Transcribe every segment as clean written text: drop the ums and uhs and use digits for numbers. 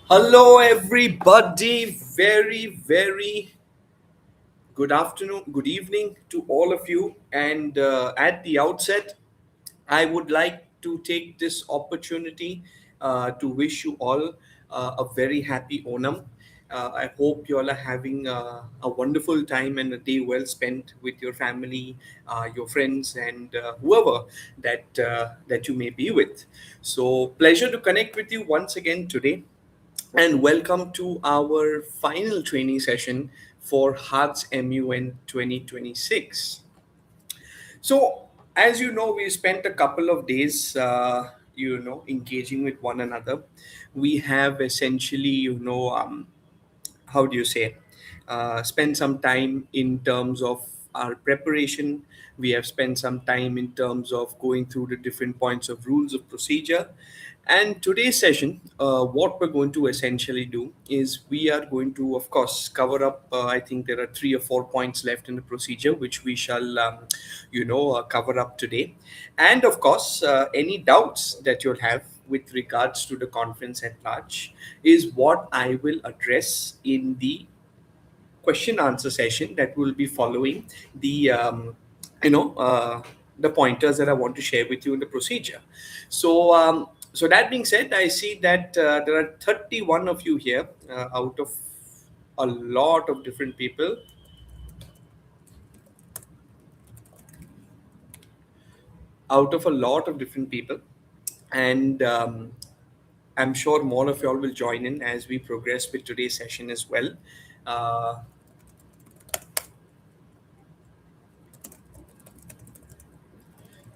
Hello, everybody. Very good afternoon, good evening to all of you. And at the outset, I would like to take this opportunity to wish you all a very happy Onam. I hope you all are having a wonderful time and a day well spent with your family, your friends, and whoever that you may be with. So, pleasure to connect with you once again today and welcome to our final training session for Hearts MUN 2026. So, as you know, we spent a couple of days, engaging with one another. We have essentially, how do you say, spend some time in terms of our preparation. We have spent some time in terms of going through the different points of rules of procedure. And today's session, what we're going to essentially do is we are going to, of course, cover up. I think there are 3 or 4 points left in the procedure, which we shall, cover up today. And of course, any doubts that you'll have with regards to the conference at large is what I will address in the question answer session that will be following the you know the pointers that I want to share with you in the procedure. So that being said, I see that there are 31 of you here out of a lot of different people, and I'm sure more of y'all will join in as we progress with today's session as well. Uh,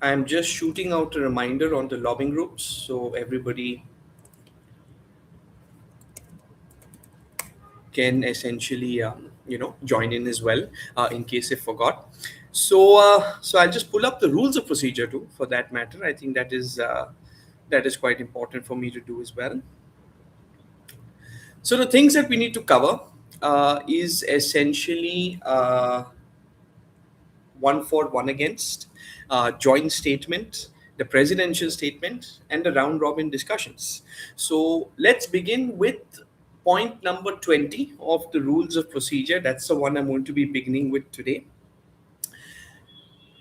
I'm just shooting out a reminder on the lobbying groups so everybody can essentially join in as well in case they forgot. So I'll just pull up the rules of procedure too. For that matter, I think that is quite important for me to do as well. So the things that we need to cover is essentially one for, one against, joint statement, the presidential statement, and the round robin discussions. So let's begin with point number 20 of the rules of procedure. That's the one I'm going to be beginning with today.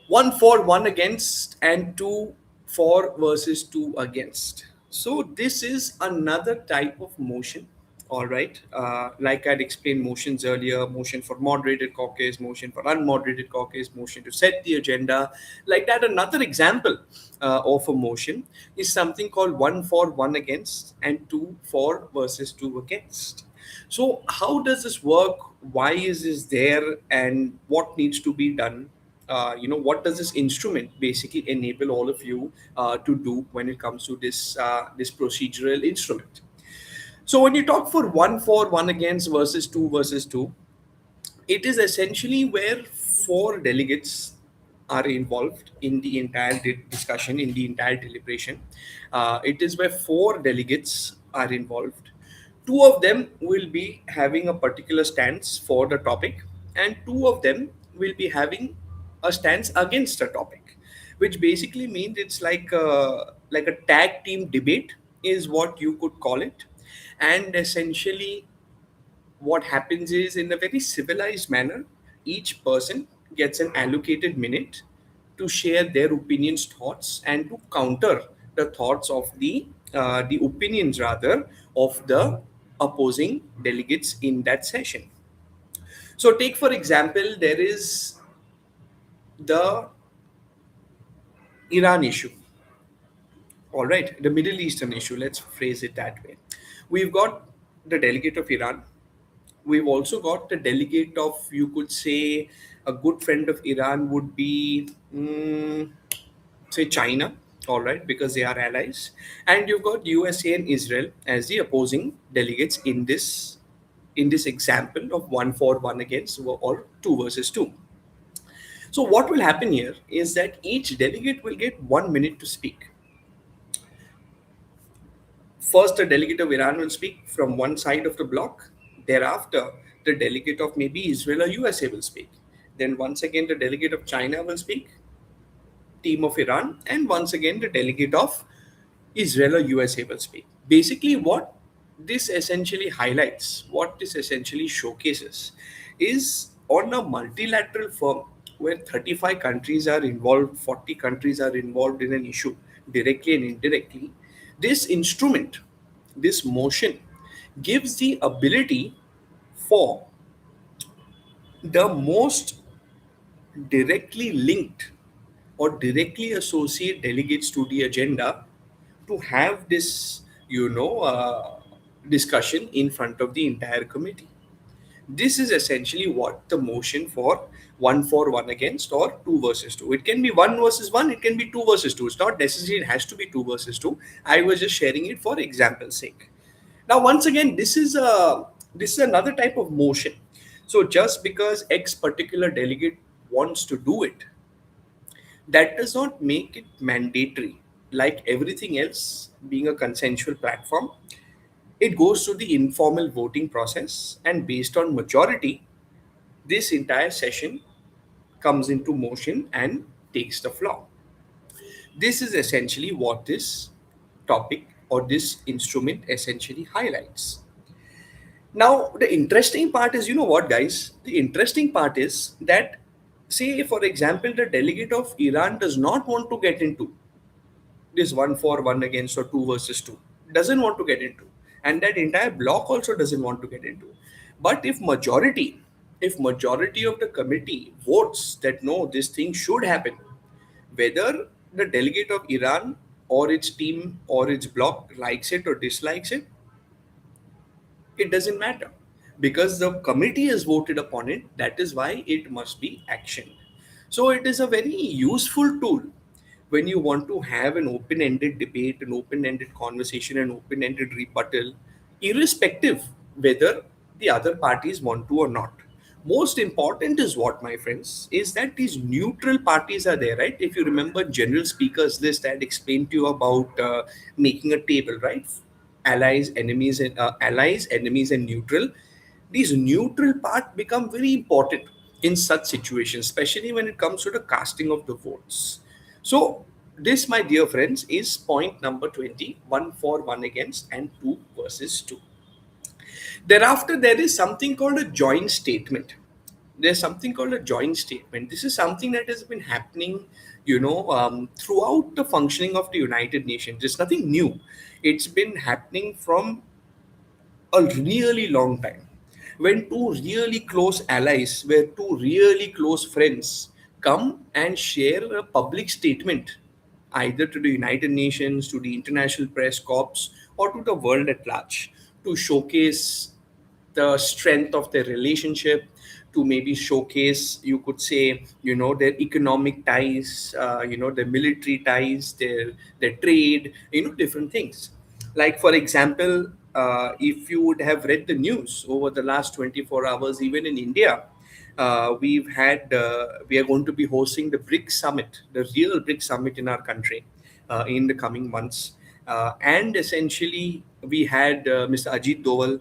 One for, one against, and two for versus two against. So this is another type of motion. All right. Like I'd explained motions earlier, motion for moderated caucus, motion for unmoderated caucus, motion to set the agenda. Like that, another example of a motion is something called one for, one against, and two for versus two against. So how does this work? Why is this there? And what needs to be done? What does this instrument basically enable all of you to do when it comes to this procedural instrument? So when you talk for, one against versus two, it is essentially where four delegates are involved in the entire discussion, in the entire deliberation. It is where four delegates are involved. Two of them will be having a particular stance for the topic, and two of them will be having a stance against a topic, which basically means it's like a tag team debate, is what you could call it. And essentially, what happens is, in a very civilized manner, each person gets an allocated minute to share their opinions, thoughts, and to counter the thoughts of the opinions rather of the opposing delegates in that session. So take for example, there is the Iran issue. All right, the Middle Eastern issue, let's phrase it that way. We've got the delegate of Iran. We've also got the delegate of, you could say, a good friend of Iran would be, say, China, all right, because they are allies. And you've got USA and Israel as the opposing delegates in this example of one for, one against, or two versus two. So what will happen here is that each delegate will get 1 minute to speak. First, the delegate of Iran will speak from one side of the block. Thereafter, the delegate of maybe Israel or USA will speak. Then, once again, the delegate of China will speak, team of Iran, and once again, the delegate of Israel or USA will speak. Basically, what this essentially highlights, what this essentially showcases, is on a multilateral firm where 35 countries are involved, 40 countries are involved in an issue directly and indirectly. This instrument, this motion, gives the ability for the most directly linked or directly associate delegates to the agenda to have this, discussion in front of the entire committee. This is essentially what the motion for one against or two versus two. It can be one versus one, it can be two versus two. It's not necessary, it has to be two versus two. I was just sharing it for example's sake. Now, once again, this is another type of motion. So just because X particular delegate wants to do it, that does not make it mandatory. Like everything else, being a consensual platform, it goes through the informal voting process, and based on majority, this entire session comes into motion and takes the floor. This is essentially what this topic or this instrument essentially highlights. Now, the interesting part is, you know what, guys? The interesting part is that, say, for example, the delegate of Iran does not want to get into this one for one against or two versus two, doesn't want to get into, and that entire block also doesn't want to get into. But if majority of the committee votes that no, this thing should happen, whether the delegate of Iran or its team or its bloc likes it or dislikes it, it doesn't matter, because the committee has voted upon it. That is why it must be actioned. So it is a very useful tool when you want to have an open-ended debate, an open-ended conversation, an open-ended rebuttal, irrespective whether the other parties want to or not. Most important is what, my friends, is that these neutral parties are there, right? If you remember general speakers list, I had explained to you about making a table, right? Allies, enemies, and neutral. These neutral part become very important in such situations, especially when it comes to the casting of the votes. So this, my dear friends, is point number 20: one for, one against, and two versus two. Thereafter, there is something called a joint statement. There's something called a joint statement. This is something that has been happening, throughout the functioning of the United Nations. It's nothing new. It's been happening from a really long time. When two really close allies, where two really close friends come and share a public statement, either to the United Nations, to the international press corps, or to the world at large, to showcase the strength of their relationship, to maybe showcase, you could say, their economic ties, their military ties, their trade, different things. Like, for example, if you would have read the news over the last 24 hours, even in India, we are going to be hosting the BRICS summit, the real BRICS summit in our country, in the coming months. And essentially, we had Mr. Ajit Doval.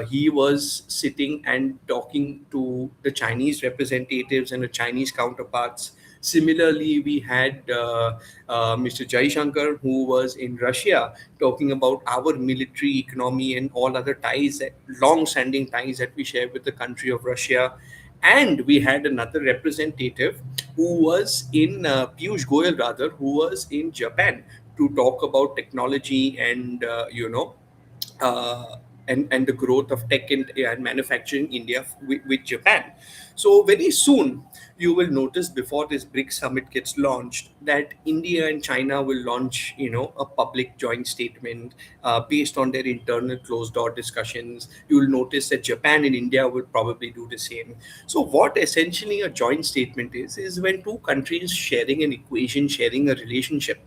He was sitting and talking to the Chinese representatives and the Chinese counterparts. Similarly, we had Mr. Jaishankar, who was in Russia, talking about our military economy and all other ties, long-standing ties that we share with the country of Russia. And we had another representative who was in Piyush Goyal, rather, who was in Japan to talk about technology and uh, and the growth of tech and manufacturing in India with Japan. So very soon you will notice, before this BRICS summit gets launched, that India and China will launch, a public joint statement based on their internal closed door discussions. You will notice that Japan and India will probably do the same. So what essentially a joint statement is when two countries sharing an equation, sharing a relationship,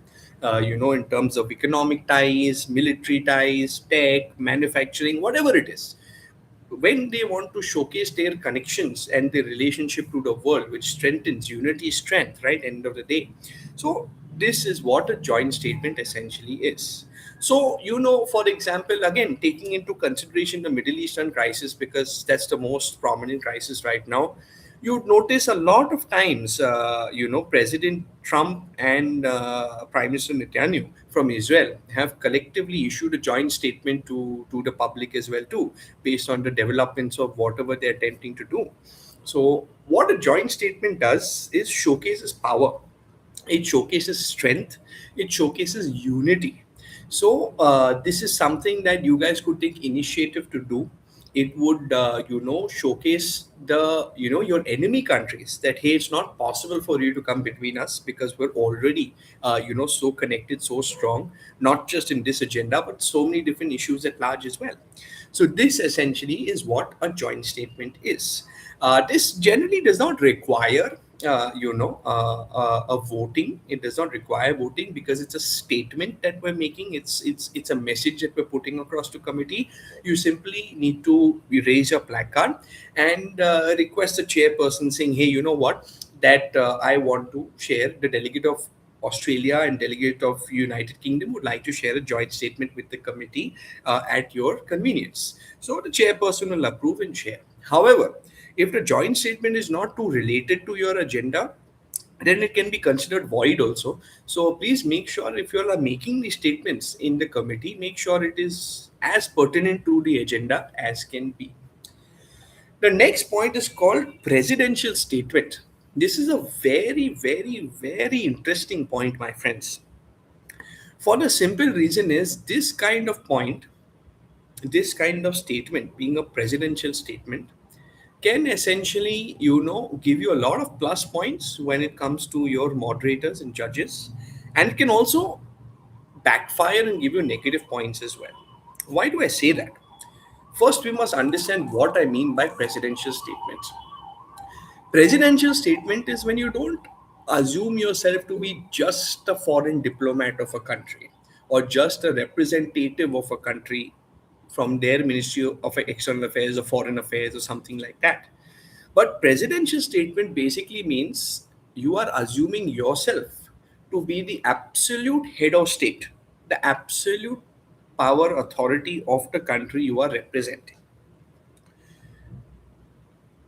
in terms of economic ties, military ties, tech, manufacturing, whatever it is, when they want to showcase their connections and their relationship to the world, which strengthens unity, strength, right? End of the day. So this is what a joint statement essentially is. So, for example, again, taking into consideration the Middle Eastern crisis, because that's the most prominent crisis right now, you'd notice a lot of times, President Trump and Prime Minister Netanyahu from Israel have collectively issued a joint statement to the public as well too, based on the developments of whatever they're attempting to do. So, what a joint statement does is showcases power, it showcases strength, it showcases unity. So this is something that you guys could take initiative to do. It would showcase the your enemy countries that hey, it's not possible for you to come between us because we're already so connected, so strong, not just in this agenda but so many different issues at large as well. So this essentially is what a joint statement is. This generally does not require a voting. It does not require voting because it's a statement that we're making. It's a message that we're putting across to committee. You simply need to raise your placard and request the chairperson saying, hey, you know what, that I want to share, the delegate of Australia and delegate of United Kingdom would like to share a joint statement with the committee at your convenience. So the chairperson will approve and share. However, if the joint statement is not too related to your agenda, then it can be considered void also. So please make sure if you all are making these statements in the committee, make sure it is as pertinent to the agenda as can be. The next point is called presidential statement. This is a very, very, very interesting point, my friends. For the simple reason is this kind of point, this kind of statement being a presidential statement can essentially give you a lot of plus points when it comes to your moderators and judges, and it can also backfire and give you negative points as well. Why do I say that? First, we must understand what I mean by presidential statements. Presidential statement is when you don't assume yourself to be just a foreign diplomat of a country or just a representative of a country from their Ministry of External Affairs or Foreign Affairs or something like that. But presidential statement basically means you are assuming yourself to be the absolute head of state, the absolute power authority of the country you are representing,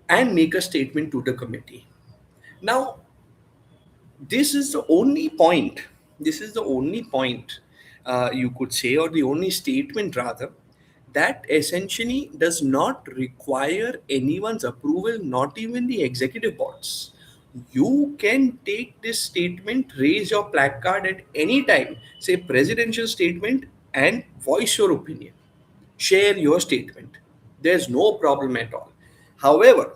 and make a statement to the committee. Now, this is the only point, this is the only point you could say, or the only statement rather, that essentially does not require anyone's approval, not even the executive boards. You can take this statement, raise your placard at any time, say presidential statement, and voice your opinion, share your statement. There's no problem at all. However,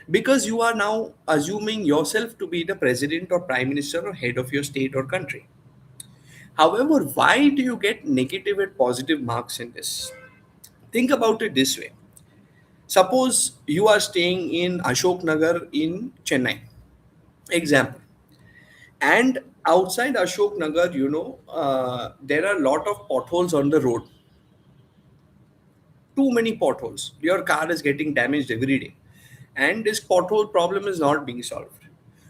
because you are now assuming yourself to be the president or prime minister or head of your state or country. However, why do you get negative and positive marks in this? Think about it this way. Suppose you are staying in Ashok Nagar in Chennai, example, and outside Ashok Nagar, there are a lot of potholes on the road. Too many potholes. Your car is getting damaged every day, and this pothole problem is not being solved.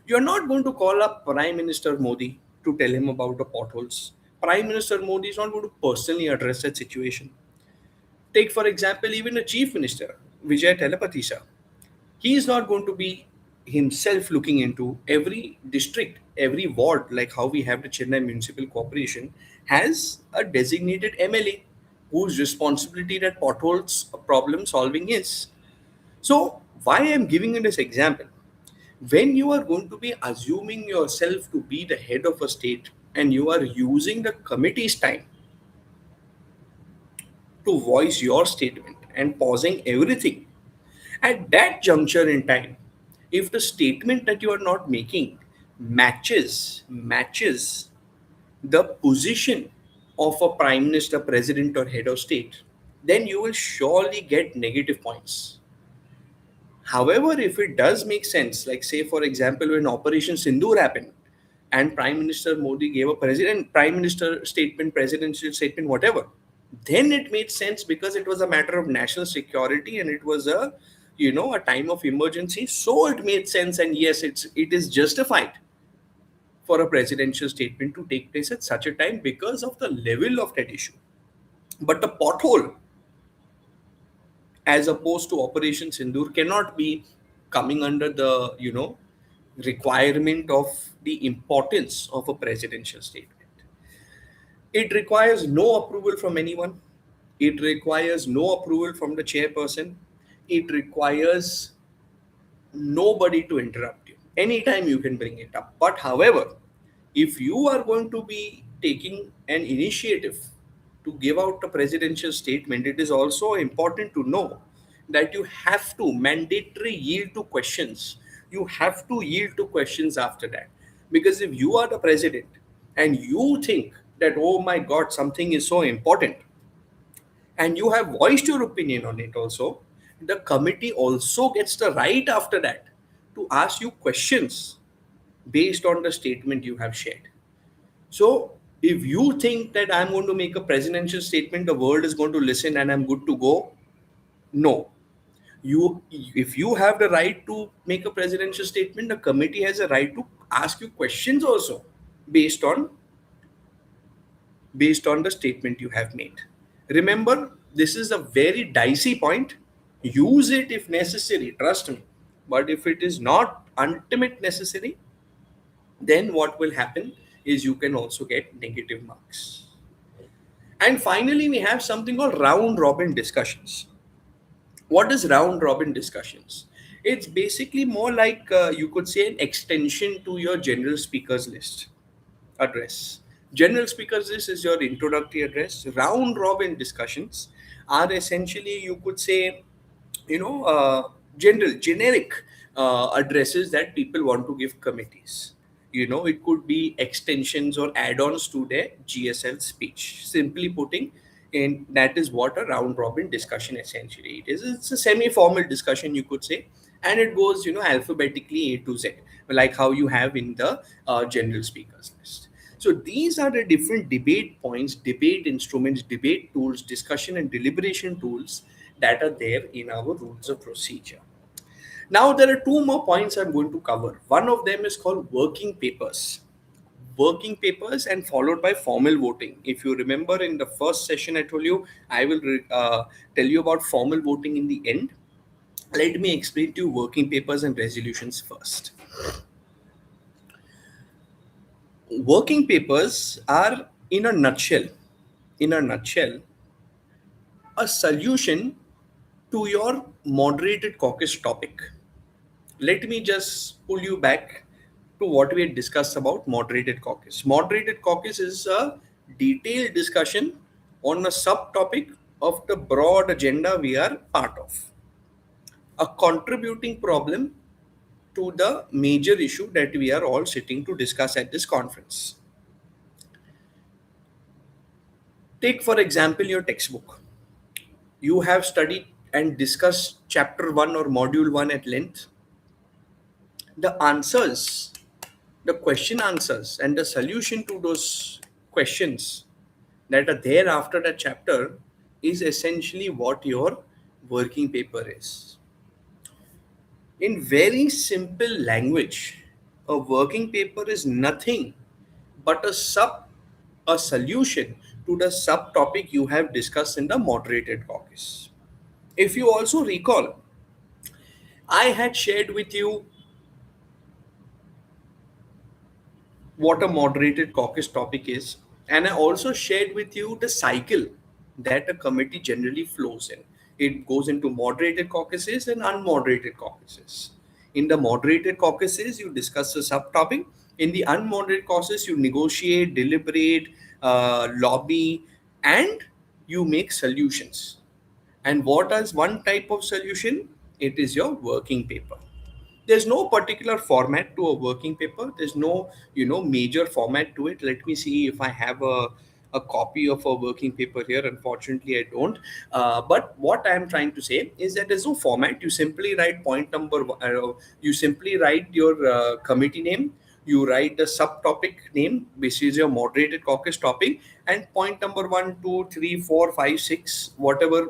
You're not going to call up Prime Minister Modi to tell him about the potholes. Prime Minister Modi is not going to personally address that situation. Take, for example, even the Chief Minister, Vijay Telepathy sir. He is not going to be himself looking into every district, every ward, like how we have the Chennai Municipal Corporation, has a designated MLA whose responsibility that potholes problem solving is. So, why I'm giving you this example? When you are going to be assuming yourself to be the head of a state and you are using the committee's time to voice your statement and pausing everything, at that juncture in time, if the statement that you are not making matches the position of a prime minister, president, or head of state, then you will surely get negative points. However, if it does make sense, like say for example, when Operation Sindoor happened, and Prime Minister Modi gave a prime minister statement, presidential statement, whatever, then it made sense because it was a matter of national security and it was a time of emergency. So it made sense, and yes, it is justified for a presidential statement to take place at such a time because of the level of that issue. But the pothole, as opposed to Operation Sindoor, cannot be coming under the requirement of the importance of a presidential statement. It requires no approval from anyone. It requires no approval from the chairperson. It requires nobody to interrupt you. Anytime you can bring it up. But however, if you are going to be taking an initiative to give out a presidential statement, it is also important to know that you have to mandatory yield to questions. You have to yield to questions after that. Because if you are the president and you think that, oh my God, something is so important, and you have voiced your opinion on it also, the committee also gets the right after that to ask you questions based on the statement you have shared. So if you think that I'm going to make a presidential statement, the world is going to listen and I'm good to go, no. If you have the right to make a presidential statement, the committee has a right to ask you questions also based on based on the statement you have made. Remember, this is a very dicey point. Use it if necessary, trust me. But if it is not ultimate necessary, then what will happen is you can also get negative marks. And finally, we have something called round robin discussions. What is round robin discussions? It's basically more like you could say an extension to your general speakers list address. General speakers list is your introductory address. Round robin discussions are essentially, you could say, general generic addresses that people want to give committees. It could be extensions or add-ons to their GSL speech. Simply putting, and that is what a round robin discussion essentially it is. It's a semi-formal discussion, you could say, and it goes alphabetically A to Z, like how you have in the general speakers list. So these are the different debate points, debate instruments, debate tools, discussion and deliberation tools that are there in our rules of procedure. Now, there are two more points I'm going to cover. One of them is called working papers. Working papers and followed by formal voting. If you remember in the first session, I told you I will tell you about formal voting in the end. Let me explain to you working papers and resolutions first. Working papers are, in a nutshell, a solution to your moderated caucus topic. Let me just pull you back to what we had discussed about moderated caucus. Moderated caucus is a detailed discussion on a subtopic of the broad agenda we are part of. A contributing problem to the major issue that we are all sitting to discuss at this conference. Take, for example, your textbook. You have studied and discussed chapter 1 or module 1 at length. The answers, the question answers, and the solution to those questions that are there after that chapter is essentially what your working paper is. In very simple language, a working paper is nothing but a solution to the subtopic you have discussed in the moderated caucus. If you also recall, I had shared with you what a moderated caucus topic is, and I also shared with you the cycle that a committee generally flows in. It goes into moderated caucuses and unmoderated caucuses. In the moderated caucuses, you discuss the subtopic. In the unmoderated caucuses, you negotiate, deliberate, lobby, and you make solutions. And what is one type of solution? It is your working paper. There's no particular format to a working paper. There's no major format to it. Let me see if I have a copy of a working paper here. Unfortunately, I don't. But what I'm trying to say is that there's no format. You simply write point number one. You simply write your committee name. You write the subtopic name, which is your moderated caucus topic, and point number 1, 2, 3, 4, 5, 6, whatever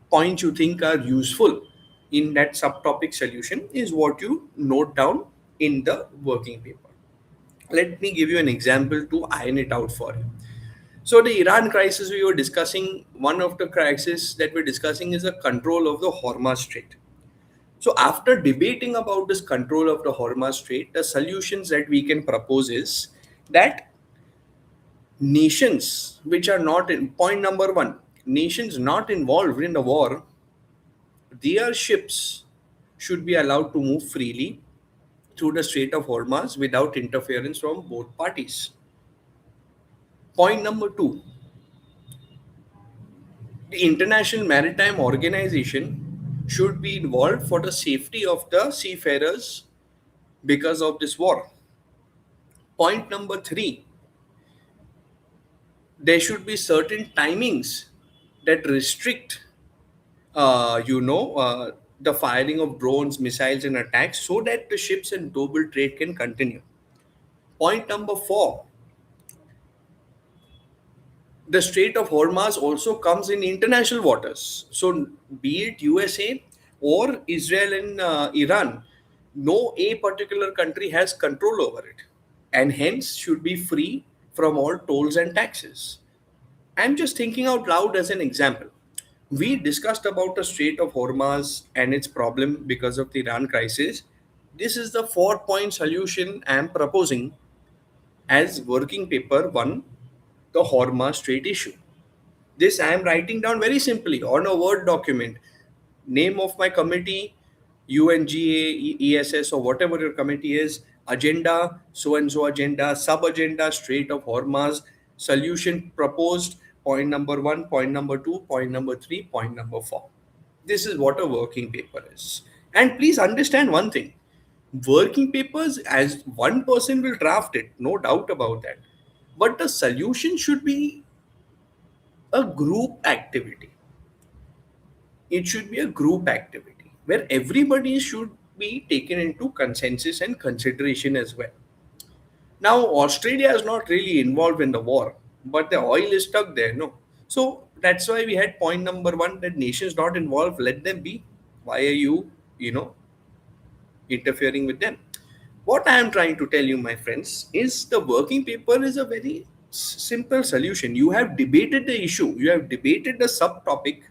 points you think are useful in that subtopic solution is what you note down in the working paper. Let me give you an example to iron it out for you. So the Iran crisis we were discussing, one of the crises that we're discussing is the control of the Hormuz Strait. So after debating about this control of the Hormuz Strait, the solutions that we can propose is that nations which are not in point number one, nations not involved in the war, their ships should be allowed to move freely through the Strait of Hormuz without interference from both parties. Point number two, the International Maritime Organization should be involved for the safety of the seafarers because of this war. Point number three, there should be certain timings that restrict, the firing of drones, missiles, and attacks so that the ships and global trade can continue. Point number four, the Strait of Hormuz also comes in international waters. So, be it USA or Israel and Iran, no a particular country has control over it and hence should be free from all tolls and taxes. I'm just thinking out loud as an example. We discussed about the Strait of Hormuz and its problem because of the Iran crisis. This is the 4 point solution I'm proposing as working paper one, the Hormuz Strait issue. This I am writing down very simply on a Word document. Name of my committee, UNGA, ESS, or whatever your committee is, agenda, so and so agenda, sub agenda, Strait of Hormuz, solution proposed, point number one, point number two, point number three, point number four. This is what a working paper is. And please understand one thing, working papers, as one person will draft it, no doubt about that. But the solution should be a group activity. It should be a group activity where everybody should be taken into consensus and consideration as well. Now, Australia is not really involved in the war, but the oil is stuck there, no? So that's why we had point number one, that nations not involved, let them be. Why are you interfering with them? What I am trying to tell you, my friends, is the working paper is a very simple solution. You have debated the issue, you have debated the subtopic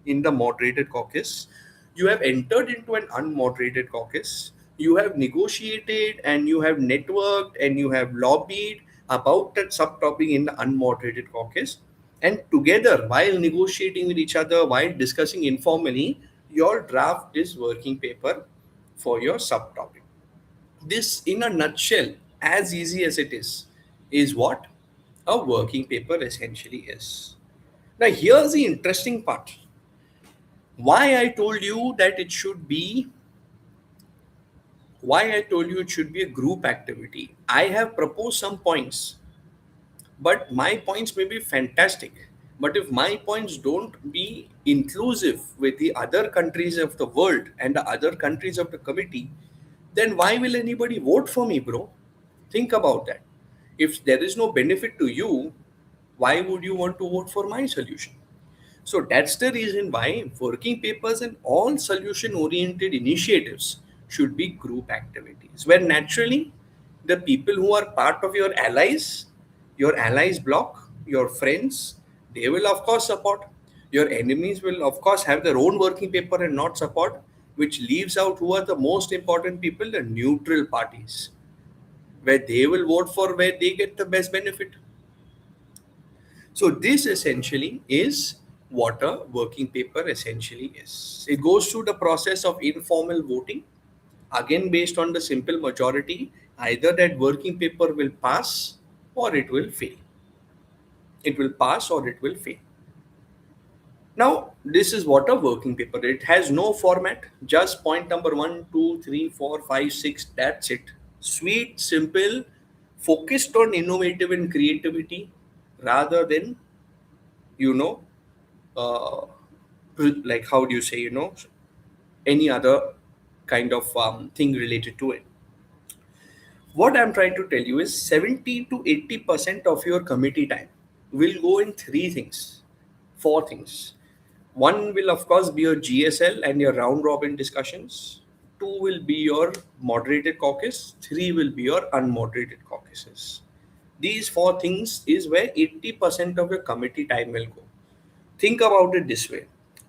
in the moderated caucus, you have entered into an unmoderated caucus, you have negotiated and you have networked and you have lobbied about that subtopic in the unmoderated caucus. And together, while negotiating with each other, while discussing informally, your draft is working paper for your subtopic. This, in a nutshell, as easy as it is what a working paper essentially is. Now, here's the interesting part. Why I told you that it should be, why I told you it should be a group activity. I have proposed some points, but my points may be fantastic. But if my points don't be inclusive with the other countries of the world and the other countries of the committee, then why will anybody vote for me, bro? Think about that. If there is no benefit to you, why would you want to vote for my solution? So that's the reason why working papers and all solution oriented initiatives should be group activities, where naturally the people who are part of your allies block, your friends, they will of course support. Your enemies will of course have their own working paper and not support, which leaves out who are the most important people, the neutral parties, where they will vote for where they get the best benefit. So this essentially is what a working paper essentially is. It goes through the process of informal voting, again based on the simple majority. Either that working paper will pass or it will fail. It will pass or it will fail. Now, this is what a working paper. It has no format, just point number one, two, three, four, five, six. That's it. Sweet, simple, focused on innovative and creativity rather than, you know, uh, like how do you say, any other kind of thing related to it. What I'm trying to tell you is 70 to 80% of your committee time will go in three things, four things. One will, of course, be your GSL and your round robin discussions. Two will be your moderated caucus. Three will be your unmoderated caucuses. These four things is where 80% of your committee time will go. Think about it this way.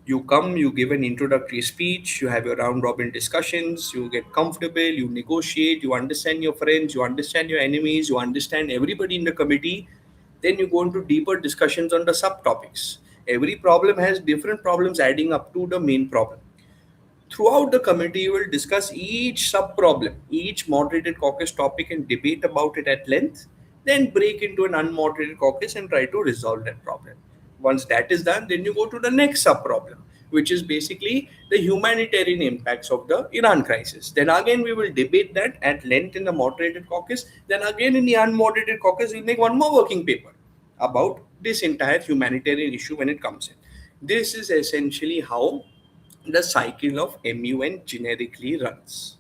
You come, you give an introductory speech, you have your round robin discussions, you get comfortable, you negotiate, you understand your friends, you understand your enemies, you understand everybody in the committee. Then you go into deeper discussions on the subtopics. Every problem has different problems adding up to the main problem. Throughout the committee, you will discuss each sub problem, each moderated caucus topic, and debate about it at length. Then break into an unmoderated caucus and try to resolve that problem. Once that is done, then you go to the next sub problem, which is basically the humanitarian impacts of the Iran crisis. Then again, we will debate that at length in the moderated caucus. Then again, in the unmoderated caucus, we'll make one more working paper about this entire humanitarian issue when it comes in. This is essentially how the cycle of MUN generically runs.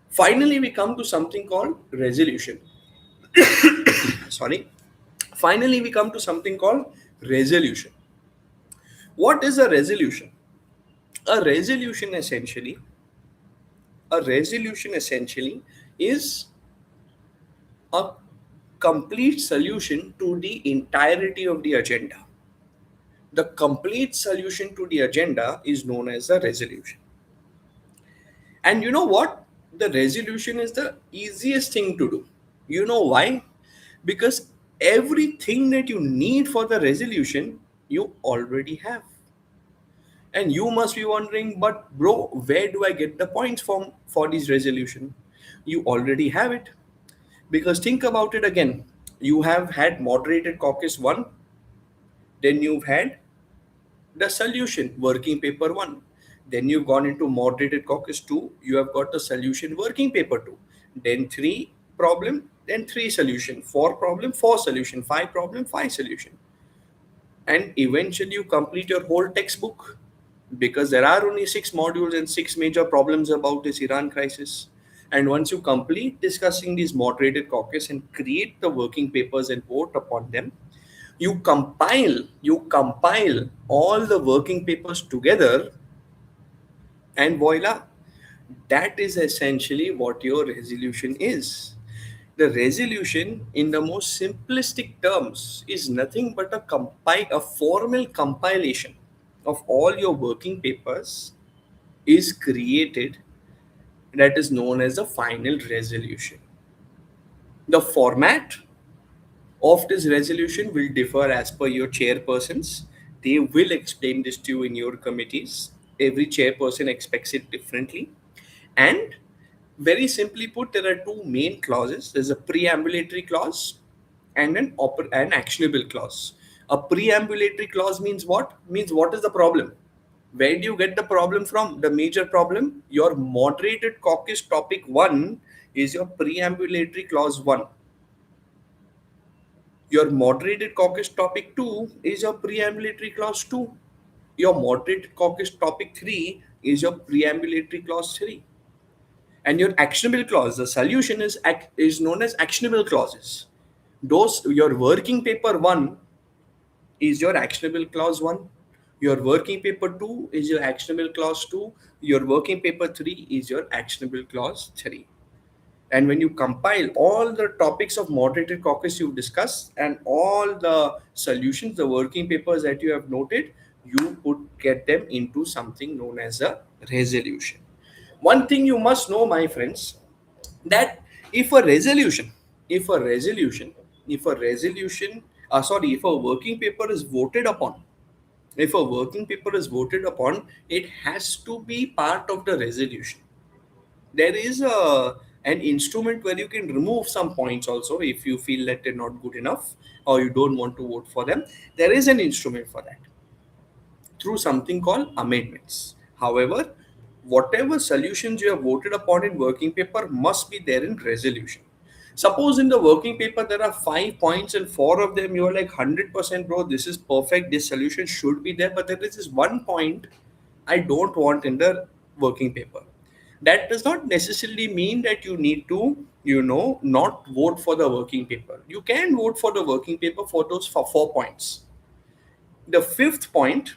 Finally, we come to something called resolution. Sorry. Finally, we come to something called resolution. What is a resolution? A resolution essentially, a resolution essentially is a complete solution to the entirety of the agenda. The complete solution to the agenda is known as a resolution. And you know what? The resolution is the easiest thing to do. You know why? Because everything that you need for the resolution, you already have. And you must be wondering, but bro, where do I get the points from for this resolution? You already have it. Because think about it again. You have had moderated caucus 1, then you've had the solution working paper 1. Then you've gone into moderated caucus 2, you have got the solution working paper 2. Then 3 problem, then 3 solution, 4 problem, 4 solution, 5 problem, 5 solution. And eventually you complete your whole textbook, because there are only 6 modules and 6 major problems about this Iran crisis. And once you complete discussing these moderated caucus and create the working papers and vote upon them, you compile all the working papers together, and voila, that is essentially what your resolution is. The resolution, in the most simplistic terms, is nothing but a formal compilation of all your working papers is created, that is known as the final resolution. The format of this resolution will differ as per your chairpersons. They will explain this to you in your committees. Every chairperson expects it differently. And very simply put, there are two main clauses. There's a preambulatory clause and an actionable clause. A preambulatory clause means what? Means what is the problem? Where do you get the problem from? The major problem? Your moderated caucus topic 1 is your preambulatory clause 1. Your moderated caucus topic 2 is your preambulatory clause 2. Your moderated caucus topic 3 is your preambulatory clause 3. And your actionable clause, the solution is known as actionable clauses. Those, your working paper 1 is your actionable clause 1. Your working paper 2 is your actionable clause 2. Your working paper 3 is your actionable clause 3. And when you compile all the topics of moderated caucus you've discussed and all the solutions, the working papers that you have noted, you would get them into something known as a resolution. One thing you must know, my friends, that if a resolution, if a resolution, if a resolution, if a working paper is voted upon, if a working paper is voted upon, it has to be part of the resolution. There is an instrument where you can remove some points also if you feel that they're not good enough or you don't want to vote for them. There is an instrument for that through something called amendments. However, whatever solutions you have voted upon in working paper must be there in resolution. Suppose in the working paper there are 5 points and 4 of them you are like 100% bro, this is perfect, this solution should be there, but there is this 1 point I don't want in the working paper. That does not necessarily mean that you need to, not vote for the working paper. You can vote for the working paper for those 4 points. The 5th point,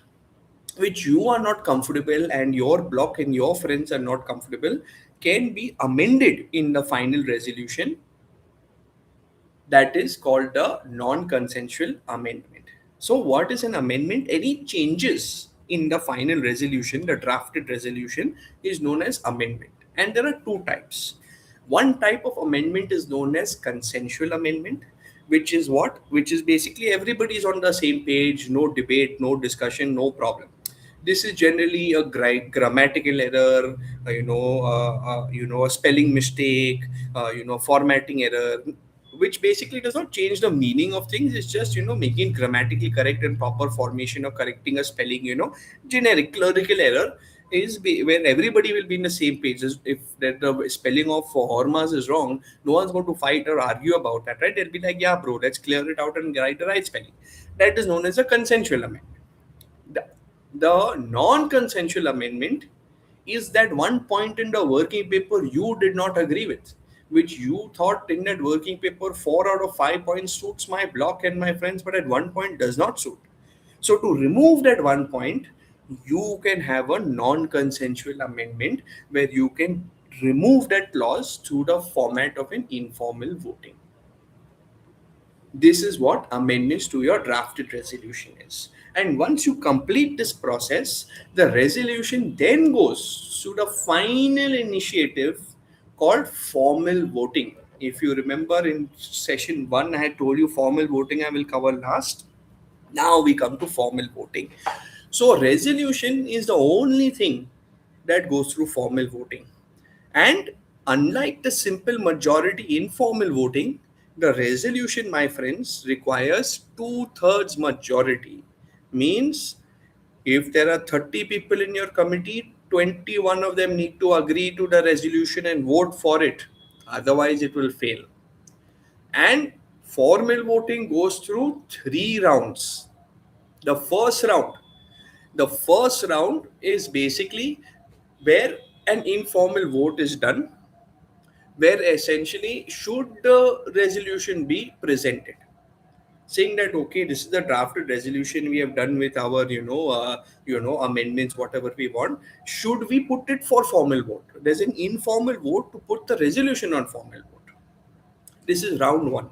which you are not comfortable and your block and your friends are not comfortable, can be amended in the final resolution. That is called the non-consensual amendment. So, what is an amendment? Any changes in the final resolution, the drafted resolution, is known as amendment. And there are two types. One type of amendment is known as consensual amendment, which is what? Which is basically everybody is on the same page, no debate, no discussion, no problem. This is generally a grammatical error, a spelling mistake, formatting error, which basically does not change the meaning of things. It's just making grammatically correct and proper formation or correcting a spelling. Generic clerical error where everybody will be in the same page. If that the spelling of hormas is wrong, no one's going to fight or argue about that, right? They'll be like, yeah, bro, let's clear it out and write the right spelling. That is known as a consensual amendment. The non-consensual amendment is that one point in the working paper you did not agree with, which you thought in that working paper 4 out of 5 points suits my block and my friends, but at one point does not suit. So to remove that one point, you can have a non-consensual amendment where you can remove that clause through the format of an informal voting. This is what amendments to your drafted resolution is. And once you complete this process, the resolution then goes to the final initiative called formal voting. If you remember in session 1, I had told you formal voting I will cover last. Now we come to formal voting. So, resolution is the only thing that goes through formal voting. And unlike the simple majority informal voting, the resolution, my friends, requires two-thirds majority. Means if there are 30 people in your committee, 21 of them need to agree to the resolution and vote for it. Otherwise, it will fail. And formal voting goes through 3 rounds. The first round, the first round is basically where an informal vote is done, where essentially should the resolution be presented, saying that okay, this is the drafted resolution we have done with our amendments, whatever we want. Should we put it for formal vote? There's an informal vote to put the resolution on formal vote. This is round one.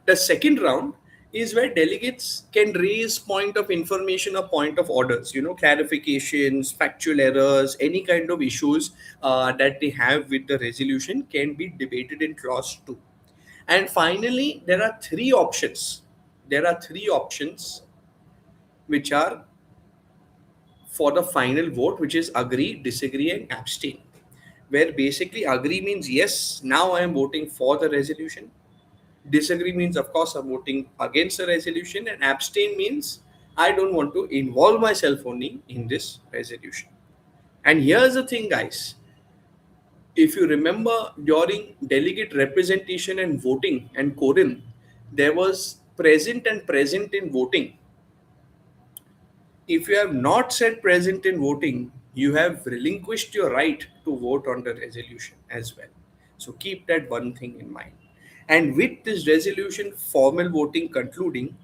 The second round is where delegates can raise point of information or point of orders, clarifications, factual errors, any kind of issues that they have with the resolution can be debated in clause 2. And finally, there are three options. There are three options which are for the final vote, which is agree, disagree, and abstain. Where basically agree means yes, now I am voting for the resolution. Disagree means, of course, I'm voting against the resolution, and abstain means I don't want to involve myself only in this resolution. And here's the thing, guys. If you remember during delegate representation and voting and quorum, there was present and present in voting. If you have not said present in voting, you have relinquished your right to vote on the resolution as well. So keep that one thing in mind. And with this resolution, formal voting concluding,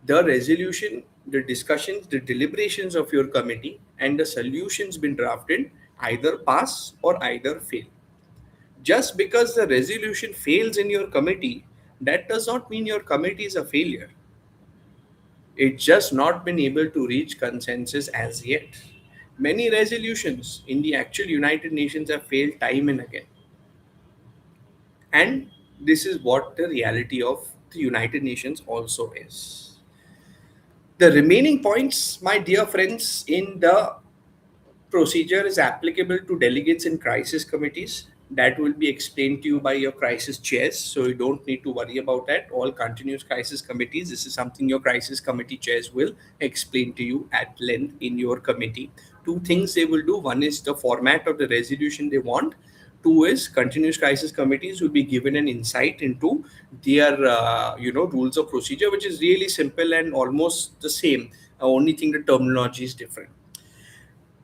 the resolution, the discussions, the deliberations of your committee, and the solutions been drafted either pass or either fail. Just because the resolution fails in your committee, that does not mean your committee is a failure. It's just not been able to reach consensus as yet. Many resolutions in the actual United Nations have failed time and again. And this is what the reality of the United Nations also is. The remaining points, my dear friends, in the procedure is applicable to delegates in crisis committees. That will be explained to you by your crisis chairs, so you don't need to worry about that. All continuous crisis committees, this is something your crisis committee chairs will explain to you at length in your committee. Two things they will do: one is the format of the resolution they want. Two is continuous crisis committees will be given an insight into their rules of procedure, which is really simple and almost the same. Only thing, the terminology is different.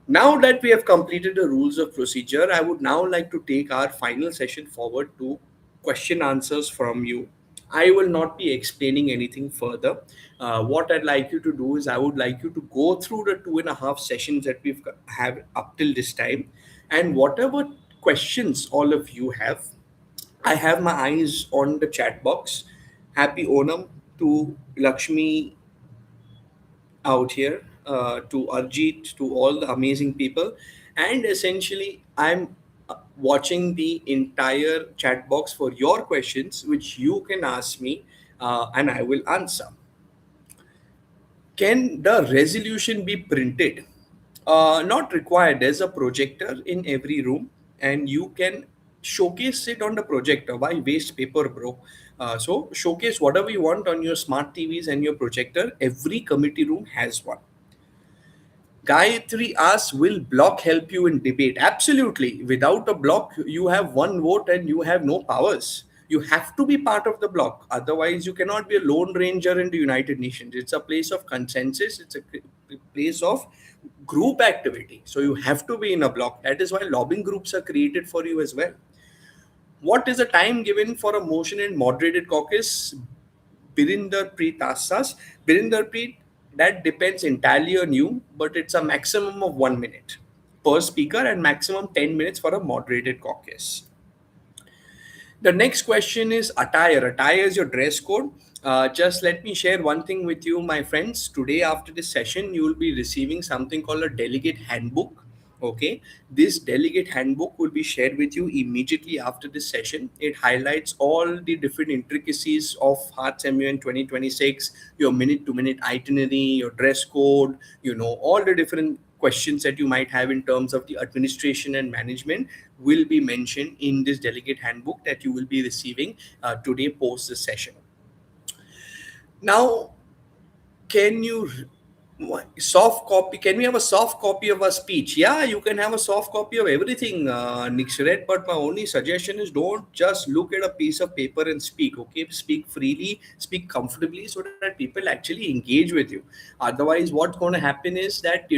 Now that we have completed the rules of procedure, I would now like to take our final session forward to question answers from you. I will not be explaining anything further. What I'd like you to do is I would like you to go through the 2.5 sessions that we've have up till this time, and whatever questions all of you have, I have my eyes on the chat box. Happy Onam to Lakshmi out here, to Arjit, to all the amazing people. And essentially, I'm watching the entire chat box for your questions, which you can ask me, and I will answer. Can the resolution be printed? Not required. There's a projector in every room, and you can showcase it on the projector. Why waste paper, bro? So showcase whatever you want on your smart TVs and your projector. Every committee room has one. Gayatri asks, will block help you in debate? Absolutely. Without a block, you have one vote and you have no powers. You have to be part of the block. Otherwise, you cannot be a lone ranger in the United Nations. It's a place of consensus, it's a place of group activity. So you have to be in a block. That is why lobbying groups are created for you as well. What is the time given for a motion in moderated caucus? Birinder Preet asks, Birinder Preet, that depends entirely on you, but it's a maximum of 1 minute per speaker and maximum 10 minutes for a moderated caucus. The next question is attire. Attire is your dress code. Just let me share one thing with you, my friends. Today, after this session, you will be receiving something called a delegate handbook. Okay, this delegate handbook will be shared with you immediately after this session. It highlights all the different intricacies of Hearts MUN 2026, your minute to minute itinerary, your dress code, all the different questions that you might have in terms of the administration and management will be mentioned in this delegate handbook that you will be receiving today post this session. Now, can you soft copy? Can we have a soft copy of our speech? Yeah, you can have a soft copy of everything, Nixred. But my only suggestion is don't just look at a piece of paper and speak. Okay, speak freely, speak comfortably, so that people actually engage with you. Otherwise, what's going to happen is that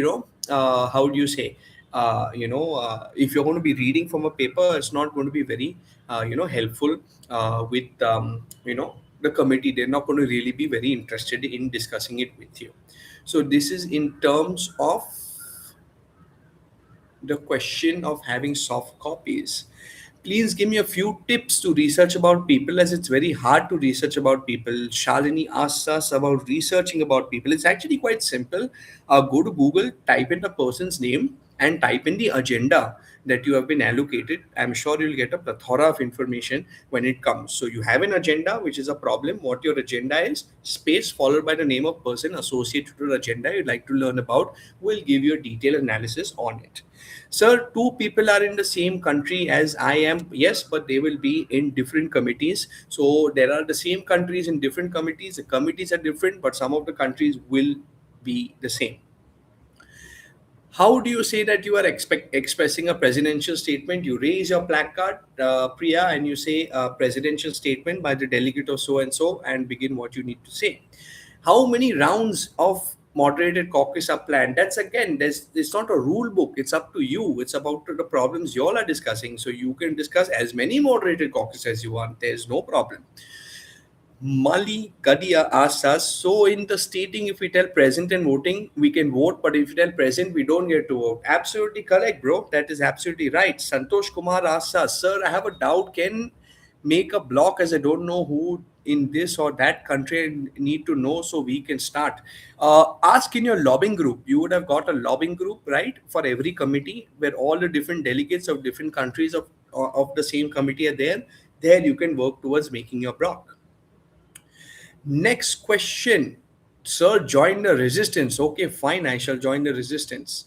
how do you say? If you're going to be reading from a paper, it's not going to be very helpful with the committee. They're not going to really be very interested in discussing it with you. So this is in terms of the question of having soft copies. Please give me a few tips to research about people, as it's very hard to research about people. Shalini asks us about researching about people. It's actually quite simple. Go to Google, type in the person's name, and type in the agenda that you have been allocated. I'm sure you'll get a plethora of information when it comes. So you have an agenda, which is a problem. What your agenda is, space followed by the name of person associated to the agenda you'd like to learn about, will give you a detailed analysis on it. Sir, two people are in the same country as I am. Yes, but they will be in different committees. So there are the same countries in different committees. The committees are different, but some of the countries will be the same. How do you say that you are expressing a presidential statement? You raise your placard, Priya, and you say a presidential statement by the delegate of so and begin what you need to say. How many rounds of moderated caucus are planned? That's again, it's not a rule book. It's up to you. It's about the problems you all are discussing. So you can discuss as many moderated caucus as you want. There's no problem. Mali Gadia asks us, so in the stating, if we tell present and voting, we can vote, but if we tell present, we don't get to vote. Absolutely correct, bro. That is absolutely right. Santosh Kumar asks us, sir, I have a doubt. Can make a block, as I don't know who in this or that country I need to know, so we can start. Ask in your lobbying group. You would have got a lobbying group, right, for every committee where all the different delegates of different countries of the same committee are there. There you can work towards making your block. Next question. Sir, join the resistance. Okay, fine. I shall join the resistance.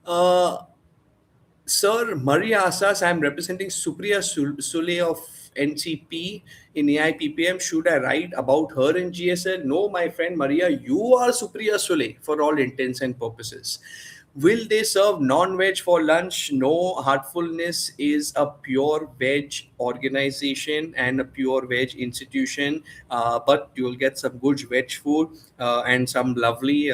Sir, Maria asks, I'm representing Supriya Sule of NCP in AIPPM. Should I write about her in GSL? No, my friend Maria, you are Supriya Sule for all intents and purposes. Will they serve non-veg for lunch? No, Heartfulness is a pure veg organization and a pure veg institution, but you'll get some good veg food and some lovely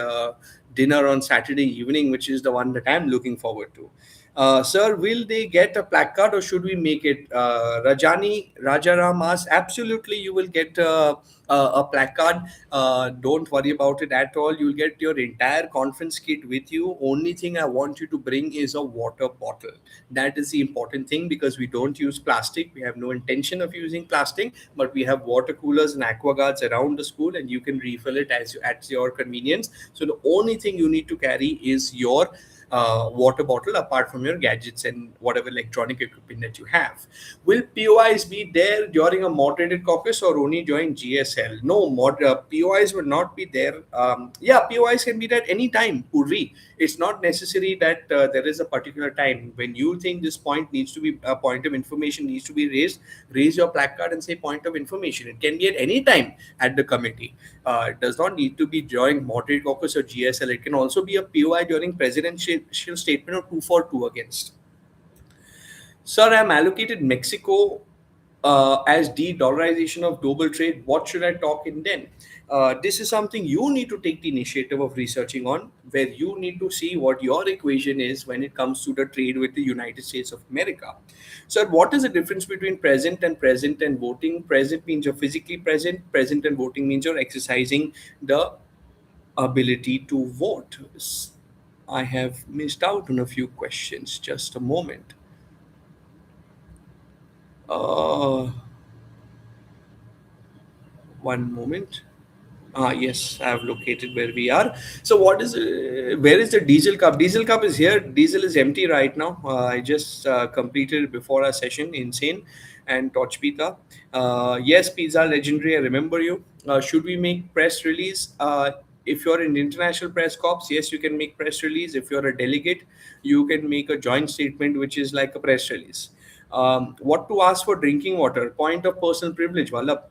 dinner on Saturday evening, which is the one that I'm looking forward to. Sir, will they get a placard or should we make it? Rajani Rajaram asks, absolutely, you will get a placard. Don't worry about it at all. You'll get your entire conference kit with you. Only thing I want you to bring is a water bottle. That is the important thing because we don't use plastic. We have no intention of using plastic, but we have water coolers and aqua guards around the school, and you can refill it at your convenience. So the only thing you need to carry is your water bottle apart from your gadgets and whatever electronic equipment that you have. Will POIs be there during a moderated caucus or only during GSL? No, POIs will not be there. Yeah, POIs can be there any time, Purvi. It's not necessary that there is a particular time. When you think this point needs to be a point of information needs to be raised, raise your placard and say point of information. It can be at any time at the committee. It does not need to be during moderate caucus or GSL. It can also be a POI during presidential statement or 2 for 2 against. Sir, I'm allocated Mexico as de-dollarization of global trade. What should I talk in then? This is something you need to take the initiative of researching on, where you need to see what your equation is when it comes to the trade with the United States of America. So, what is the difference between present and voting? Present means you're physically present. Present and voting means you're exercising the ability to vote. I have missed out on a few questions. Just a moment. Uh, One moment. Yes, I have located where we are. So, where is the diesel cup? Diesel cup is here. Diesel is empty right now. I just completed it before our session. Insane and Torch Pizza. Yes, Pizza Legendary. I remember you. Should we make press release? If you're in international press corps, yes, you can make press release. If you're a delegate, you can make a joint statement, which is like a press release. What to ask for drinking water? Point of personal privilege, Vallabh.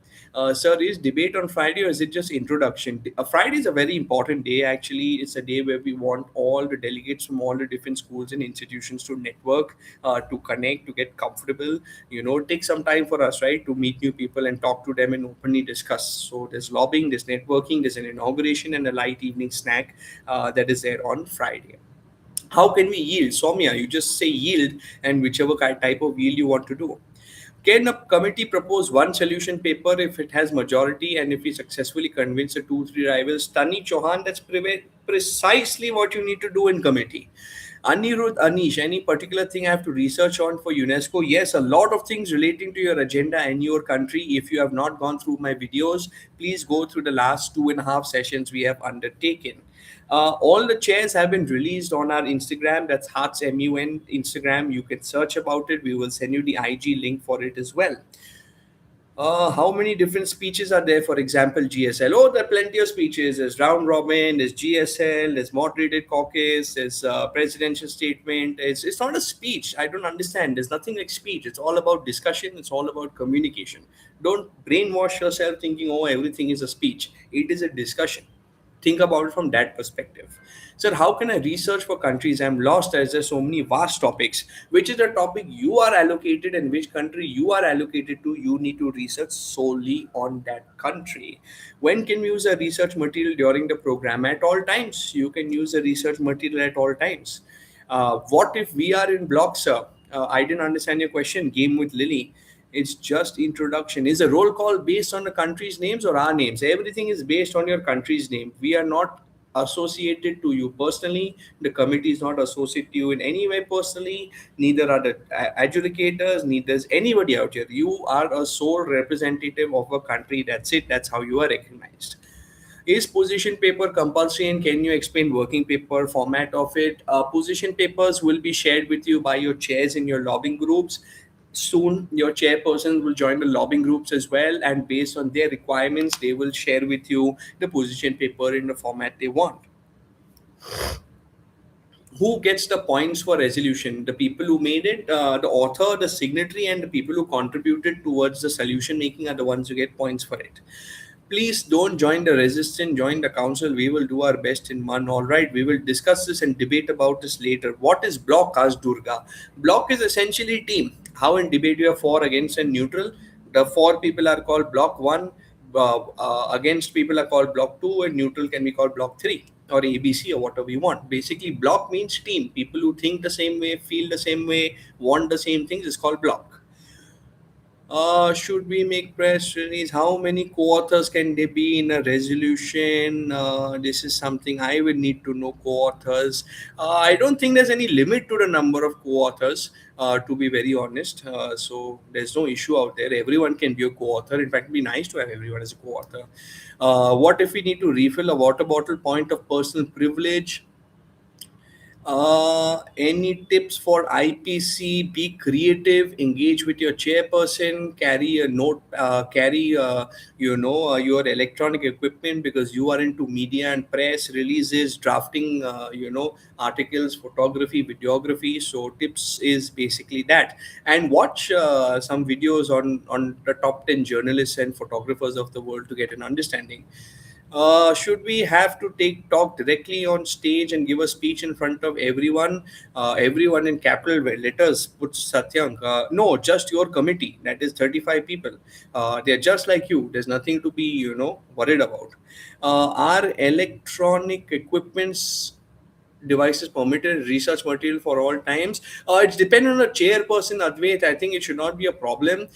Sir, is debate on Friday or is it just introduction? Friday is a very important day. Actually, it's a day where we want all the delegates from all the different schools and institutions to network, to connect, to get comfortable. Take some time for us, right, to meet new people and talk to them and openly discuss. So there's lobbying, there's networking, there's an inauguration and a light evening snack that is there on Friday. How can we yield? Soumya, you just say yield and whichever type of yield you want to do. Can a committee propose one solution paper if it has majority and if we successfully convince the 2-3 rivals? Tani Chauhan, that's precisely what you need to do in committee. Anirudh, Anish, any particular thing I have to research on for UNESCO? Yes, a lot of things relating to your agenda and your country. If you have not gone through my videos, please go through the last 2.5 sessions we have undertaken. All the chairs have been released on our Instagram. That's Hearts MUN Instagram. You can search about it. We will send you the IG link for it as well. How many different speeches are there? For example, GSL. Oh, there are plenty of speeches. There's round robin, there's GSL, there's moderated caucus, there's presidential statement. It's not a speech. I don't understand. There's nothing like speech. It's all about discussion. It's all about communication. Don't brainwash yourself thinking, oh, everything is a speech. It is a discussion. Think about it from that perspective. Sir, how can I research for countries? I'm lost as there's so many vast topics. Which is the topic you are allocated and which country you are allocated to? You need to research solely on that country. When can we use a research material during the program? At all times. You can use a research material at all times. What if we are in blocks, sir? I didn't understand your question. Game with Lily. It's just introduction. Is a roll call based on the country's names or our names? Everything is based on your country's name. We are not associated to you personally. The committee is not associated to you in any way personally. Neither are the adjudicators, neither is anybody out here. You are a sole representative of a country. That's it. That's how you are recognized. Is position paper compulsory and can you explain working paper format of it? Position papers will be shared with you by your chairs in your lobbying groups. Soon your chairpersons will join the lobbying groups as well, and based on their requirements they will share with you the position paper in the format they want. Who gets the points for resolution? The people who made it, the author, the signatory, and the people who contributed towards the solution making are the ones who get points for it. Please don't join the resistance, join the council. We will do our best in MUN. All right, we will discuss this and debate about this later. What is block? Asked Durga. Block is essentially team. How in debate you are for, against, and neutral. The for people are called block 1, against people are called block 2, and neutral can be called block 3. or ABC or whatever you want. Basically, block means team. People who think the same way, feel the same way, want the same things is called block. Should we make press release? How many co-authors can there be in a resolution? This is something I will need to know. Co-authors. I don't think there's any limit to the number of co-authors. To be very honest, so there's no issue out there. Everyone can be a co-author. In fact, it'd be nice to have everyone as a co-author. What if we need to refill a water bottle? Point of personal privilege. Any tips for IPC? Be creative, engage with your chairperson, carry a note, carry your electronic equipment because you are into media and press releases, drafting, articles, photography, videography. So tips is basically that, and watch some videos on the top 10 journalists and photographers of the world to get an understanding. Should we have to take talk directly on stage and give a speech in front of everyone? Everyone in capital letters. Put Satyank. No, just your committee. That is 35 people. They're just like you. There's nothing to be worried about. Are electronic equipments devices permitted research material for all times? It's dependent on the chairperson, Advait. I think it should not be a problem.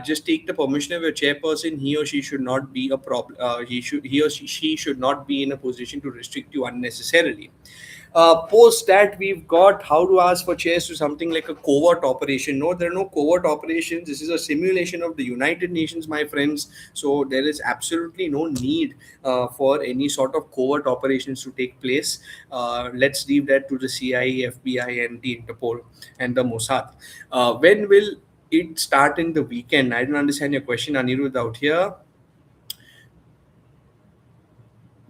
Just take the permission of your chairperson. He or she should not be a problem. He or she should not be in a position to restrict you unnecessarily. Post that, we've got how to ask for chairs to something like a covert operation. No, there are no covert operations. This is a simulation of the United Nations, my friends. So there is absolutely no need for any sort of covert operations to take place. Let's leave that to the CIA, FBI, and the Interpol and the Mossad. When will it start in the weekend? I don't understand your question, Anirudh, out here.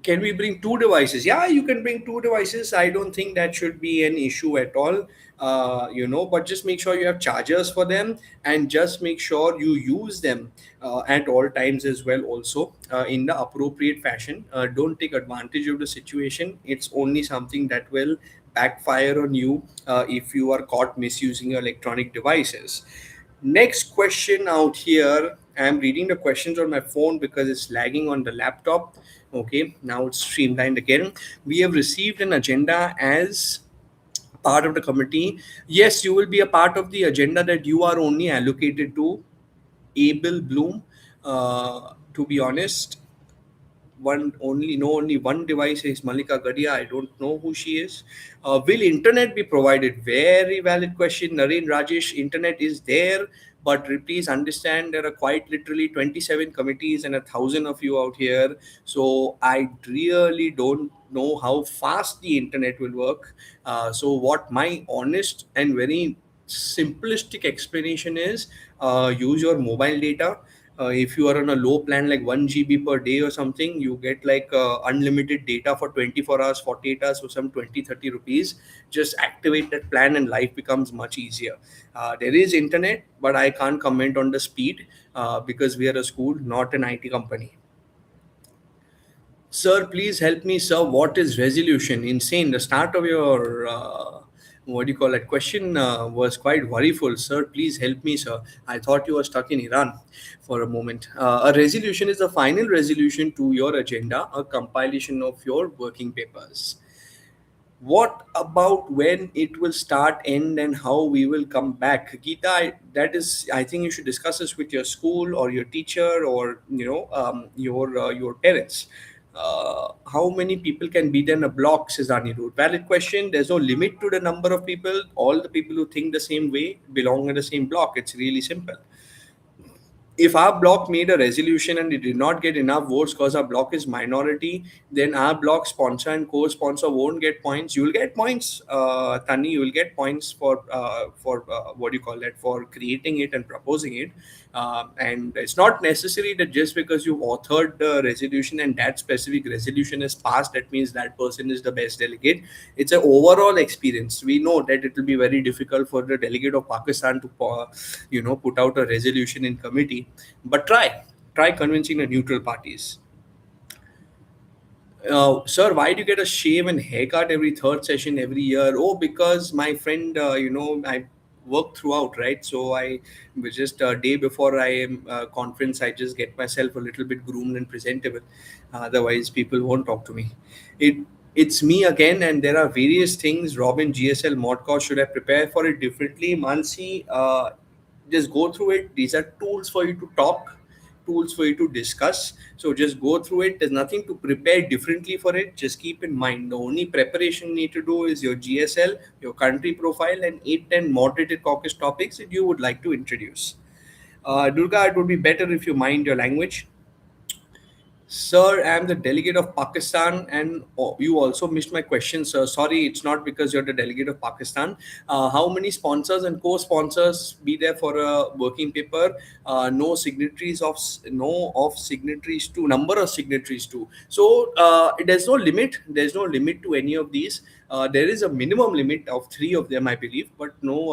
Can we bring two devices? Yeah, you can bring two devices. I don't think that should be an issue at all. But just make sure you have chargers for them, and just make sure you use them at all times as well, also in the appropriate fashion. Don't take advantage of the situation. It's only something that will backfire on you if you are caught misusing your electronic devices. Next question out here. I'm reading the questions on my phone because it's lagging on the laptop. Okay, now it's streamlined again. We have received an agenda as part of the committee. Yes, you will be a part of the agenda that you are only allocated to. Abel Bloom. To be honest, only one device is Malika Gadia. I don't know who she is. Will internet be provided? Very valid question, Naren Rajesh. Internet is there, but please understand there are quite literally 27 committees and 1,000 of you out here. So I really don't know how fast the internet will work. So what my honest and very simplistic explanation is, use your mobile data. If you are on a low plan like 1 GB per day or something, you get like unlimited data for 24 hours, 48 hours for some 20-30 rupees. Just activate that plan and life becomes much easier. There is internet, but I can't comment on the speed because we are a school, not an IT company. Sir, please help me, sir. What is resolution? Insane. The start of your what do you call it? Question was quite worryful. Sir, please help me, sir. I thought you were stuck in Iran for a moment. A resolution is the final resolution to your agenda, a compilation of your working papers. What about when it will start, end, and how we will come back? Geeta, that is, I think you should discuss this with your school or your teacher or your parents. How many people can be in a block, says Anirudh? Valid question. There's no limit to the number of people. All the people who think the same way belong in the same block. It's really simple. If our block made a resolution and it did not get enough votes because our block is minority, then our block sponsor and co-sponsor won't get points. You will get points, Tani. You will get points for what do you call that, for creating it and proposing it. And it's not necessary that just because you authored the resolution and that specific resolution is passed, that means that person is the best delegate. It's an overall experience. We know that it will be very difficult for the delegate of Pakistan to put out a resolution in committee, but try convincing the neutral parties. Sir, why do you get a shave and haircut every third session every year? Oh, because my friend, I work throughout, right? So I just a day before I am conference, I just get myself a little bit groomed and presentable. Otherwise, people won't talk to me. It It's me again, and there are various things. Robin, GSL, Modcast, should I prepare for it differently? Mansi, just go through it. These are tools for you to talk, tools for you to discuss. So just go through it. There's nothing to prepare differently for it. Just keep in mind the only preparation you need to do is your GSL, your country profile, and 8-10 moderated caucus topics that you would like to introduce. Durga, it would be better if you mind your language. Sir, I'm the delegate of Pakistan, and you also missed my question, sir. Sorry, it's not because you're the delegate of Pakistan. How many sponsors and co-sponsors be there for a working paper? No signatories of signatories to number of signatories to. So there's no limit. There's no limit to any of these. There is a minimum limit of three of them, I believe, but no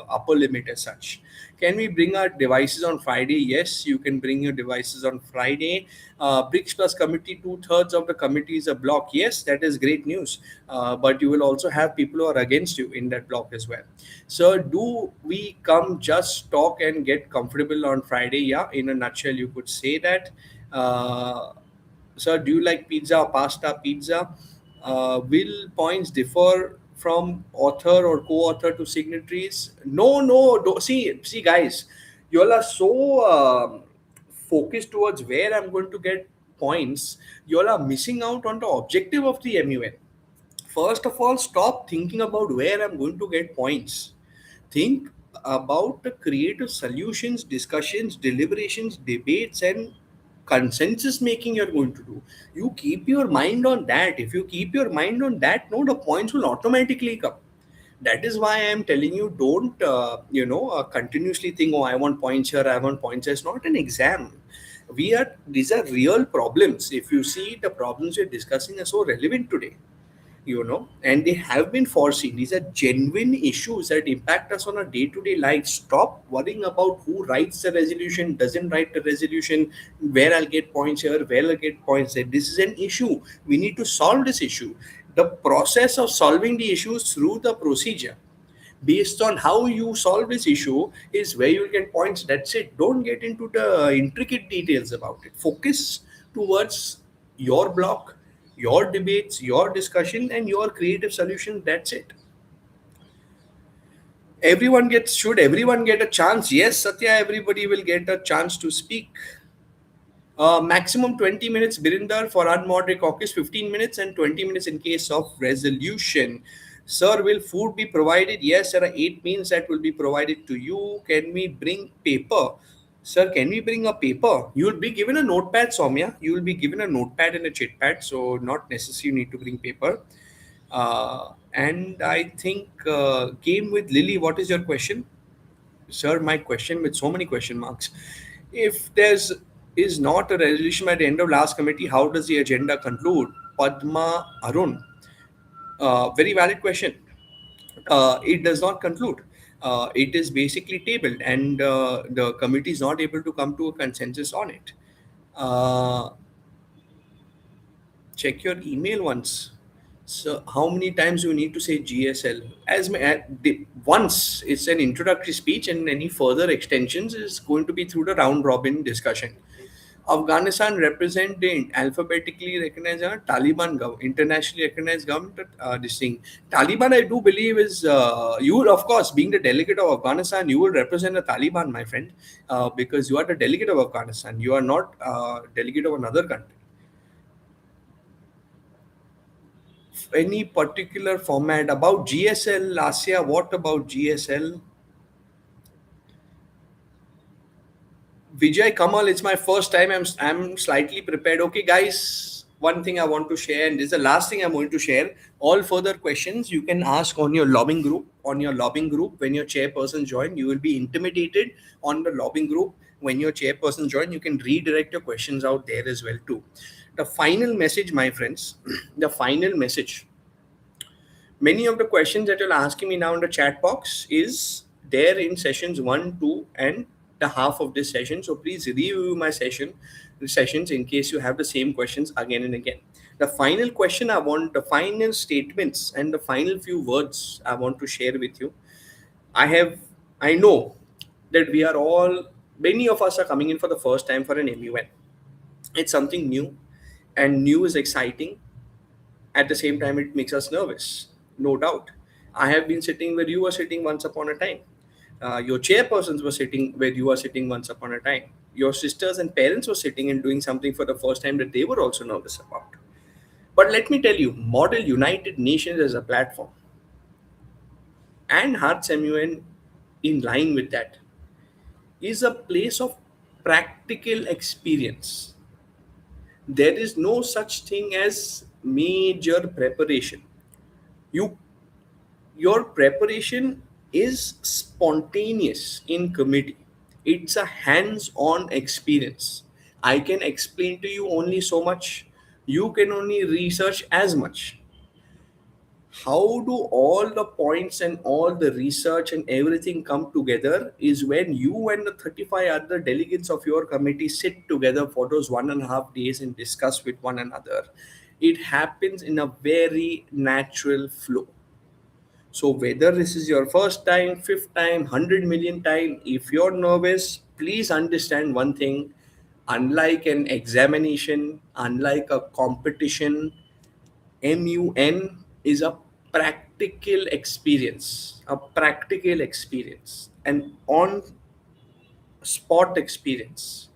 upper limit as such. Can we bring our devices on Friday? Yes, you can bring your devices on Friday. BRICS Plus committee, two-thirds of the committee is a block. Yes, that is great news. But you will also have people who are against you in that block as well. So, do we come just talk and get comfortable on Friday? Yeah, in a nutshell, you could say that. Uh, Sir, do you like pizza, pasta, pizza? Will points differ from author or co-author to signatories? No, no. See, guys, you all are so focused towards where I'm going to get points. You all are missing out on the objective of the MUN. First of all, stop thinking about where I'm going to get points. Think about the creative solutions, discussions, deliberations, debates, and consensus making you're going to do. You keep your mind on that. If you keep your mind on that, no, the points will automatically come. That is why I am telling you, don't continuously think, oh, I want points here, I want points. It's not an exam. These are real problems. If you see, the problems we're discussing are so relevant today, and they have been foreseen. These are genuine issues that impact us on a day-to-day life. Stop worrying about who writes the resolution, doesn't write the resolution, where I'll get points here, where I'll get points there. This is an issue. We need to solve this issue. The process of solving the issues through the procedure, based on how you solve this issue, is where you'll get points. That's it. Don't get into the intricate details about it. Focus towards your block, your debates, your discussion, and your creative solution. That's it. Should everyone get a chance? Yes, Satya, everybody will get a chance to speak. Maximum 20 minutes, Birinder, for unmoderated caucus, 15 minutes, and 20 minutes in case of resolution. Sir, will food be provided? Yes, there are 8 meals that will be provided to you. Can we bring paper? Sir, can we bring a paper? You will be given a notepad, Soumya. You will be given a notepad and a chit pad, so not necessary you need to bring paper. And I think game with Lily, what is your question? Sir, my question with so many question marks. If there's is not a resolution by the end of last committee, how does the agenda conclude? Padma Arun. Very valid question. It does not conclude. It is basically tabled, and the committee is not able to come to a consensus on it. Uh, Check your email once. So, how many times you need to say GSL? Once it's an introductory speech, and any further extensions is going to be through the round robin discussion. Afghanistan represent the alphabetically recognized Taliban government, internationally recognized government. This thing, Taliban, I do believe is you will, of course, being the delegate of Afghanistan, you will represent the Taliban, my friend, because you are the delegate of Afghanistan. You are not delegate of another country. Any particular format about GSL, Asya? What about GSL? Vijay Kamal, it's my first time. I'm slightly prepared. Okay, guys, one thing I want to share, and this is the last thing I'm going to share. All further questions you can ask on your lobbying group. On your lobbying group, when your chairperson join, you will be intimidated on the lobbying group. When your chairperson join, you can redirect your questions out there as well too. The final message, my friends, the final message. Many of the questions that you're asking me now in the chat box is there in sessions 1, 2, and the half of this session. So please review my sessions in case you have the same questions again and again. The final question the final statements and the final few words I want to share with you. I know that many of us are coming in for the first time for an MUN. It's something new, and new is exciting. At the same time, it makes us nervous, no doubt. I have been sitting where you were sitting once upon a time. Your chairpersons were sitting where you are sitting once upon a time. Your sisters and parents were sitting and doing something for the first time that they were also nervous about. But let me tell you, Model United Nations as a platform and Hearts MUN in line with that is a place of practical experience. There is no such thing as major preparation. You your preparation is spontaneous in committee. It's a hands-on experience. I can explain to you only so much. You can only research as much. How do all the points and all the research and everything come together is when you and the 35 other delegates of your committee sit together for those 1.5 days and discuss with one another. It happens in a very natural flow. So whether this is your first time, fifth time, 100 million time, if you're nervous, please understand one thing. Unlike an examination, unlike a competition, MUN is a practical experience, an on spot experience.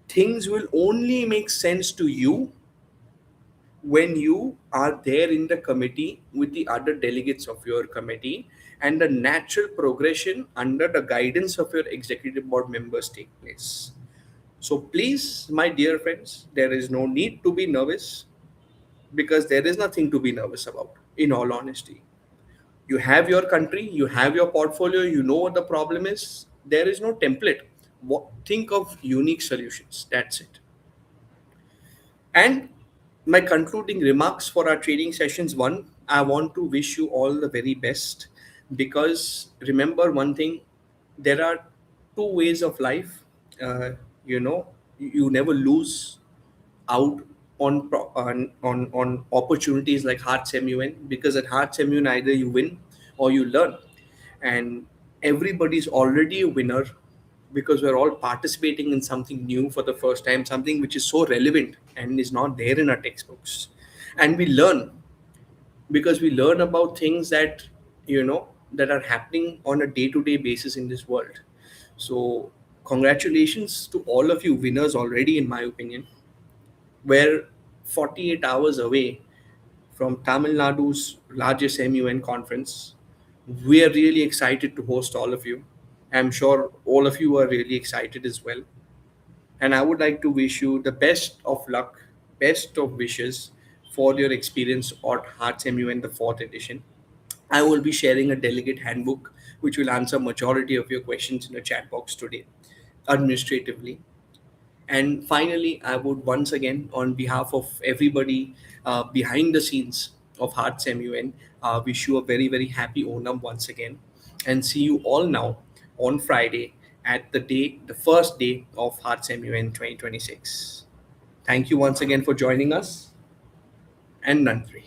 Things will only make sense to you when you are there in the committee with the other delegates of your committee, and the natural progression under the guidance of your executive board members take place. So please, my dear friends, there is no need to be nervous, because there is nothing to be nervous about, in all honesty. You have your country, you have your portfolio, you know what the problem is. There is no template. Think of unique solutions. That's it. And my concluding remarks for our training sessions: one, I want to wish you all the very best, because remember one thing, there are two ways of life. Uh, you never lose out on opportunities like Hearts MUN, because at Hearts MUN either you win or you learn, and everybody's already a winner, because we're all participating in something new for the first time, something which is so relevant and is not there in our textbooks. And we learn, because we learn about things that are happening on a day-to-day basis in this world. So congratulations to all of you winners already, in my opinion. We're 48 hours away from Tamil Nadu's largest MUN conference. We are really excited to host all of you. I'm sure all of you are really excited as well. And I would like to wish you the best of luck, best of wishes for your experience at Hearts MUN, the fourth edition. I will be sharing a delegate handbook which will answer majority of your questions in the chat box today, administratively. And finally, I would once again, on behalf of everybody behind the scenes of Hearts MUN, wish you a very, very happy Onam once again. And see you all now on Friday at the first day of Hearts MUN 2026. Thank you once again for joining us, and Nandri.